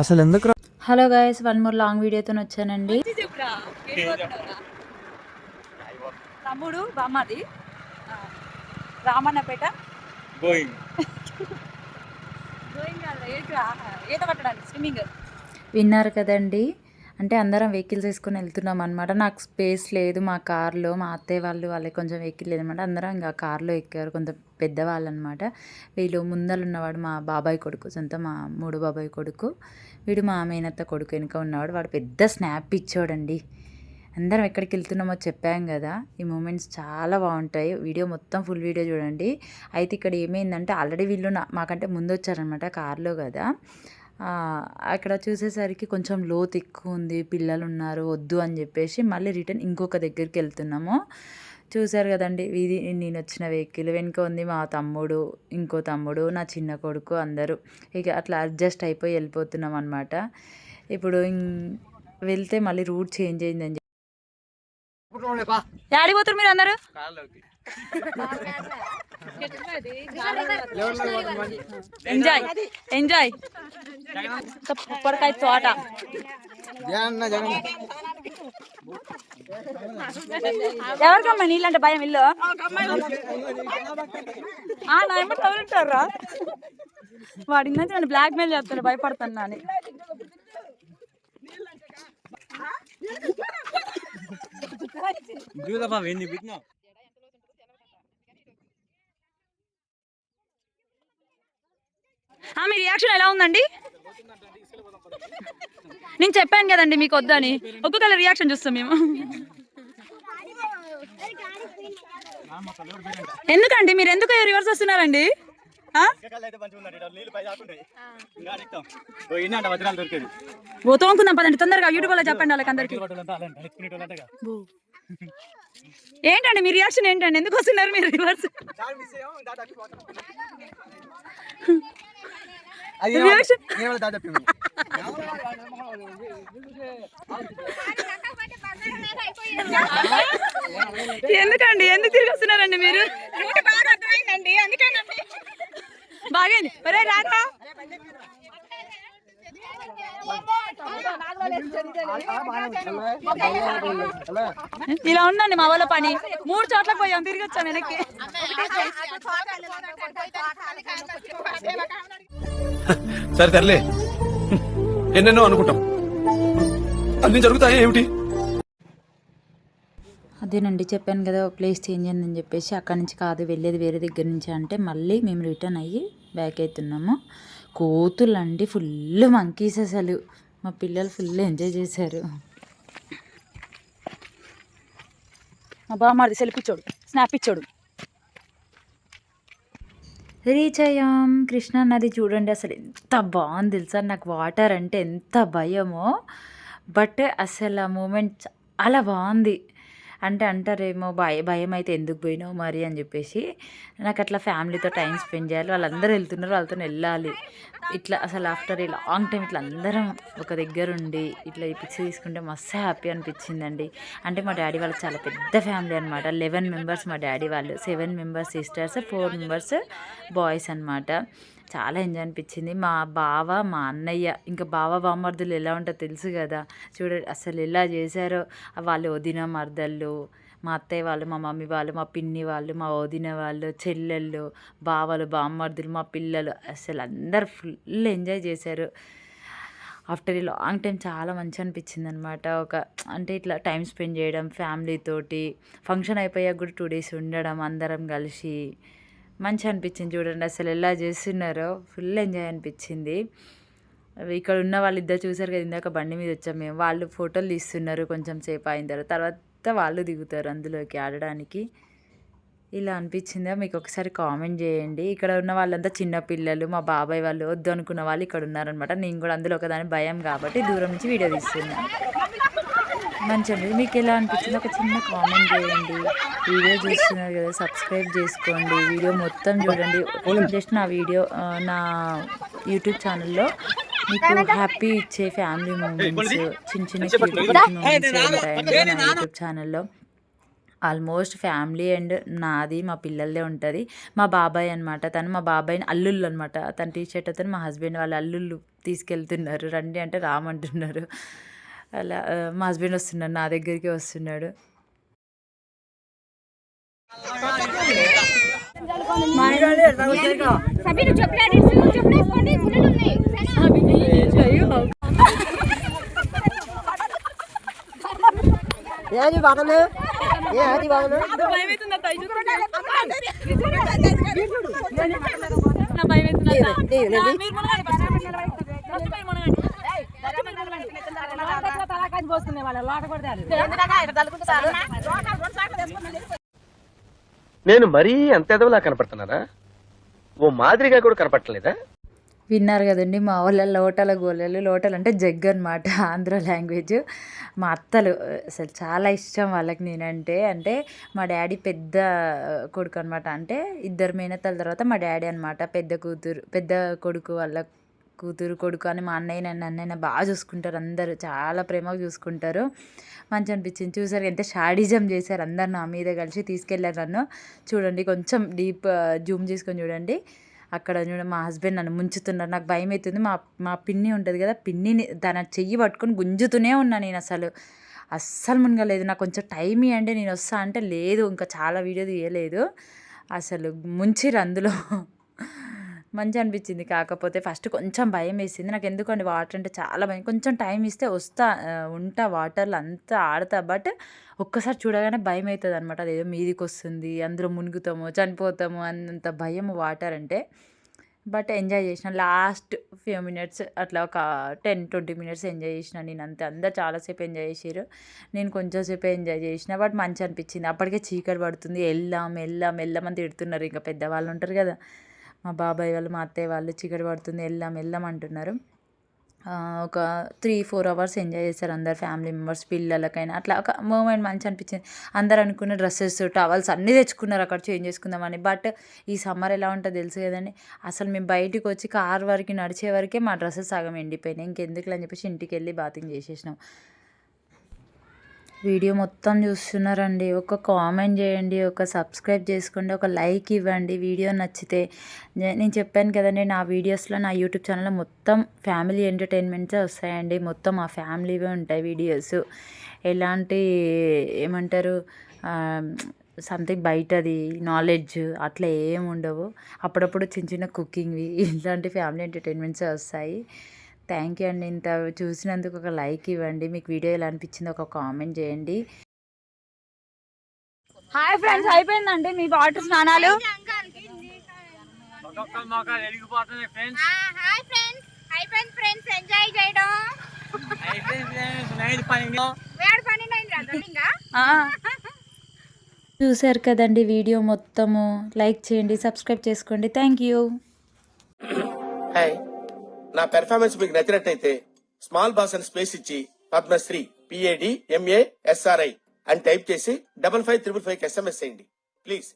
అసలు ఎందుకు hello guys, one more long వీడియోతో వచ్చానండి. తమ్ముడు బామ్మది రామన్నపేట ఈత పట్టడానికి స్విమ్మింగ్. విన్నారు కదండి. అంటే అందరం వెహికల్స్ తీసుకొని వెళ్తున్నాం అనమాట. నాకు స్పేస్ లేదు మా కార్లో. మా అత్తయ్య వాళ్ళకి కొంచెం వెహికల్ లేదనమాట. అందరం ఇంకా కార్లో ఎక్కారు, కొంచెం పెద్దవాళ్ళు అనమాట. వీళ్ళు ముందర ఉన్నవాడు మా బాబాయ్ కొడుకు, సొంత మా మూడు బాబాయ్ కొడుకు. వీడు మా మేనత్త కొడుకు వెనుక ఉన్నవాడు. వాడు పెద్ద స్నాప్ ఇచ్చాడండి. అందరం ఎక్కడికి వెళ్తున్నామో చెప్పాం కదా. ఈ మూమెంట్స్ చాలా బాగుంటాయి. వీడియో మొత్తం ఫుల్ వీడియో చూడండి. అయితే ఇక్కడ ఏమైందంటే ఆల్రెడీ వీళ్ళు మాకంటే ముందు వచ్చారనమాట కార్లో కదా. అక్కడ చూసేసరికి కొంచెం లోతు ఎక్కువ ఉంది, పిల్లలు ఉన్నారు, వద్దు అని చెప్పేసి మళ్ళీ రిటర్న్ ఇంకొక దగ్గరికి వెళ్తున్నాము. చూసారు కదండి, ఇది నేను వచ్చిన వెహికల్. వెనుక ఉంది మా తమ్ముడు, ఇంకో తమ్ముడు, నా చిన్న కొడుకు, అందరూ ఇక అట్లా అడ్జస్ట్ అయిపోయి వెళ్ళిపోతున్నాం అనమాట. ఇప్పుడు వెళ్తే మళ్ళీ రూట్ చేంజ్ అయిందని చెప్పి ఆడిపోతారు మీరు అందరూ. Enjoy enjoy. పొప్పడికాయ తోట. ఎవరికమ్మా నీళ్ళంటే భయం? ఇల్లు నా ఏమో తగులుంటారా? వాడి నుంచి నన్ను బ్లాక్ మెయిల్ చేస్తాడు, భయపడుతున్నా అని. మీ రియాక్షన్ ఎలా ఉందండి? నేను చెప్పాను కదండి మీకు వద్దని. ఒక్కొక్కరు రియాక్షన్ చూస్తాం మేము. ఎందుకండి మీరు ఎందుకు రివర్స్ వస్తున్నారండి? తోముకుందాం పదండి తొందరగా. యూట్యూబ్ లో చెప్పండి వాళ్ళకి అందరికి. ఏంటండి మీ రియాక్షన్ ఏంటండి? ఎందుకు వస్తున్నారు మీరు రివర్స్? ఎందుకండి ఎందుకు తిరిగి వస్తున్నారండి మీరు? బాగండి రారా. ఇలా ఉందండి మా వాళ్ళ పని. 3 చోట్ల పోయాం, తిరిగి వచ్చాం వెనక్కి. సరే తరలే, ఎన్నెన్నో అనుకుంటాం, అన్ని జరుగుతాయి ఏమిటి? అదేనండి చెప్పాను కదా, ప్లేస్ చేంజ్ అయిందని చెప్పేసి. అక్కడి నుంచి కాదు వెళ్ళేది వేరే దగ్గర నుంచి అంటే మళ్ళీ మేము రిటర్న్ అయ్యి బ్యాక్ అవుతున్నాము. కోతులండి, ఫుల్ మంకీస్. అసలు మా పిల్లలు ఫుల్ ఎంజాయ్ చేశారు. మా బామ్మది సెల్ఫీ ఇచ్చాడు, స్నాప్ ఇచ్చాడు. రీచ్ అయ్యాం. కృష్ణా నది చూడండి, అసలు ఎంత బాగుంది తెలుసా. నాకు వాటర్ అంటే ఎంత భయమో, బట్ అసలు ఆ మూమెంట్ చాలా బాగుంది. అంటే అంటారేమో భయం అయితే ఎందుకు పోయినావు మరి అని చెప్పేసి. నాకు అట్లా ఫ్యామిలీతో టైం స్పెండ్ చేయాలి, వాళ్ళందరూ వెళ్తున్నారు, వాళ్ళతో వెళ్ళాలి. ఇట్లా అసలు ఆఫ్టర్ ఏ లాంగ్ టైం ఇట్లా అందరం ఒక దగ్గర ఉండి ఇట్లా ఈ పిక్స్ తీసుకుంటే మస్తు హ్యాపీ అనిపించిందండి. అంటే మా డాడీ వాళ్ళు చాలా పెద్ద ఫ్యామిలీ అనమాట. 11 మెంబర్స్ మా డాడీ వాళ్ళు, 7 మెంబర్స్ సిస్టర్స్, 4 మెంబర్స్ బాయ్స్ అనమాట. చాలా ఎంజాయ్ అనిపించింది. మా బావ, మా అన్నయ్య, ఇంకా బావ బామ్మర్దులు ఎలా ఉంటుందో తెలుసు కదా. చూడండి అసలు ఎలా చేశారో. వాళ్ళు వదిన మర్దళ్ళు, మా అత్తయ్య వాళ్ళు, మా మమ్మీ వాళ్ళు, మా పిన్ని వాళ్ళు, మా వదిన వాళ్ళు, చెల్లెళ్ళు, బావలు, బామ్మర్దులు, మా పిల్లలు, అసలు అందరు ఫుల్ ఎంజాయ్ చేశారు. ఆఫ్టర్ ఈ లాంగ్ టైం చాలా మంచి అనిపించింది అనమాట. అంటే ఇట్లా టైం స్పెండ్ చేయడం ఫ్యామిలీతోటి. ఫంక్షన్ అయిపోయాక కూడా 2 days ఉండడం అందరం కలిసి మంచి అనిపించింది. చూడండి అసలు ఎలా చేస్తున్నారో, ఫుల్ ఎంజాయ్ అనిపించింది. ఇక్కడ ఉన్న వాళ్ళు ఇద్దరు చూసారు కదా, ఇందాక బండి మీద వచ్చాం మేము. వాళ్ళు ఫోటోలు తీస్తున్నారు, కొంచెం సేపు అయిన తర్వాత వాళ్ళు దిగుతారు అందులోకి ఆడడానికి. ఇలా అనిపించిందా మీకు? ఒకసారి కామెంట్ చేయండి. ఇక్కడ ఉన్న వాళ్ళంతా చిన్న పిల్లలు, మా బాబాయ్ వాళ్ళు, వద్దు అనుకున్న వాళ్ళు ఇక్కడ ఉన్నారనమాట. నేను కూడా అందులో ఒకదాని భయం కాబట్టి దూరం నుంచి వీడియో తీస్తున్నాను. మంచిగా మీకు ఎలా అనిపించింది ఒక చిన్న కామెంట్ చేయండి. వీడియో చూస్తున్నారు కదా, సబ్స్క్రైబ్ చేసుకోండి, వీడియో మొత్తం చూడండి. జస్ట్ నా వీడియో నా యూట్యూబ్ ఛానల్లో మీకు హ్యాపీ ఇచ్చే ఫ్యామిలీ మూమెంట్స్, చిన్న చిన్న మూమెంట్స్ ఉంటాయండి నా యూట్యూబ్ ఛానల్లో. ఆల్మోస్ట్ ఫ్యామిలీ అండ్ నాది మా పిల్లలదే ఉంటుంది. మా బాబాయ్ అనమాట, తను మా బాబాయ్ అల్లుళ్ళు అనమాట. తన టీషర్ట్ అతను మా హస్బెండ్ వాళ్ళ అల్లుళ్ళు తీసుకెళ్తున్నారు, రండి అంటే రామంటున్నారు. అలా మా హస్బెండ్ వస్తున్నాడు, నా దగ్గరికి వస్తున్నాడు. నేను మరీ అంత ఎదవలా కనపడుతున్నానా? ఓ మాదిరిగా కూడా కనపడలేదా? విన్నారు కదండి మా వాళ్ళ లోటల గోళలు. లోటలు అంటే జగ్ అనమాట, ఆంధ్ర లాంగ్వేజ్. మా అత్తలు అసలు చాలా ఇష్టం వాళ్ళకి నేనంటే. అంటే మా డాడీ పెద్ద కొడుకు అనమాట, అంటే ఇద్దరు మేనత్తల తర్వాత మా డాడీ అనమాట పెద్ద కొడుకు వాళ్ళ కూతురు కొడుకు అని. మా అన్నయ్య నన్ను బాగా చూసుకుంటారు, అందరూ చాలా ప్రేమగా చూసుకుంటారు. మంచి అనిపించింది. చూసారు ఎంత షాడిజం చేశారు అందరు నా మీద కలిసి తీసుకెళ్ళారు నన్ను. చూడండి కొంచెం డీప్ జూమ్ చేసుకొని చూడండి, అక్కడ చూడండి మా హస్బెండ్ నన్ను ముంచుతున్నారు. నాకు భయం అవుతుంది. మా పిన్ని ఉంటుంది కదా, పిన్నిని తన చెయ్యి పట్టుకొని గుంజుతూనే ఉన్నా నేను. అస్సలు మునగలేదు. నాకు కొంచెం టైం ఇవ్వండి నేను వస్తా అంటే, లేదు ఇంకా చాలా వీడియో తీయలేదు. అసలు ముంచిరు అందులో. మంచి అనిపించింది. కాకపోతే ఫస్ట్ కొంచెం భయం వేసింది నాకు, ఎందుకంటే వాటర్ అంటే చాలా భయం. కొంచెం టైం ఇస్తే ఉంటా వాటర్లో అంతా ఆడతా. బట్ ఒక్కసారి చూడగానే భయం అవుతుంది అనమాట. అదేదో మీదికి వస్తుంది, అందులో మునుగుతాము చనిపోతాము అన్నంత భయం వాటర్ అంటే. బట్ ఎంజాయ్ చేసిన లాస్ట్ ఫ్యూ మినిట్స్, అట్లా ఒక 10-20 మినిట్స్ ఎంజాయ్ చేసిన నేను అంతే. అందరు చాలాసేపు ఎంజాయ్ చేసారు, నేను కొంచెం సేపు ఎంజాయ్ చేసిన. బట్ మంచి అనిపించింది. అప్పటికే చీకటి పడుతుంది, వెళ్ళమని తిడుతున్నారు. ఇంకా పెద్దవాళ్ళు ఉంటారు కదా, మా బాబాయ్ వాళ్ళు మా అత్తయ్య వాళ్ళు, చీకటి పడుతుంది వెళ్దాం అంటున్నారు. ఒక 3-4 అవర్స్ ఎంజాయ్ చేశారు అందరు ఫ్యామిలీ మెంబర్స్, పిల్లలకైనా. అట్లా ఒక మూమెంట్ మంచి అనిపించింది. అందరు అనుకున్న డ్రెస్సెస్ టవల్స్ అన్నీ తెచ్చుకున్నారు అక్కడ చేంజ్ చేసుకుందామని. బట్ ఈ సమ్మర్ ఎలా ఉంటుందో తెలుసు కదండి, అసలు మేము బయటికి వచ్చి కార్ వరకు నడిచే వరకే మా డ్రెస్సెస్ సగం ఎండిపోయినాయి. ఇంకెందుకు అని చెప్పేసి ఇంటికి వెళ్ళి బాతింగ్ చేసేసినాం. వీడియో మొత్తం చూస్తున్నారండి, ఒక కామెంట్ చేయండి, ఒక సబ్స్క్రైబ్ చేసుకోండి, ఒక లైక్ ఇవ్వండి వీడియో నచ్చితే. నేను చెప్పాను కదండి, నా వీడియోస్లో నా యూట్యూబ్ ఛానల్లో మొత్తం ఫ్యామిలీ ఎంటర్టైన్మెంట్సే వస్తాయండి. మొత్తం మా ఫ్యామిలీవే ఉంటాయి వీడియోస్. ఎలాంటి ఏమంటారు సంథింగ్ బయటది నాలెడ్జ్ అట్లా ఏమి ఉండవు. అప్పుడప్పుడు చిన్న కుకింగ్వి ఇలాంటి ఫ్యామిలీ ఎంటర్టైన్మెంట్సే వస్తాయి. థ్యాంక్ యూ అండి. ఇంత చూసినందుకు ఒక లైక్ ఇవ్వండి. మీకు వీడియో ఎలా అనిపించిందో ఒక కామెంట్ చేయండి. హాయ్ ఫ్రెండ్స్, అయిపోయిందండి మీ వాటర్ స్నానాలు. ఎంజాయ్ చేయడం చూసారు కదండి వీడియో మొత్తము. లైక్ చేయండి, సబ్స్క్రైబ్ చేసుకోండి. Thank you. హాయ్, నా పెర్ఫార్మెన్స్ మీకు నచ్చినట్టయితే స్మాల్ బాస్ అని స్పేస్ ఇచ్చి పద్మశ్రీ PADMASRI అని టైప్ చేసి 5555 SMS చేయండి ప్లీజ్.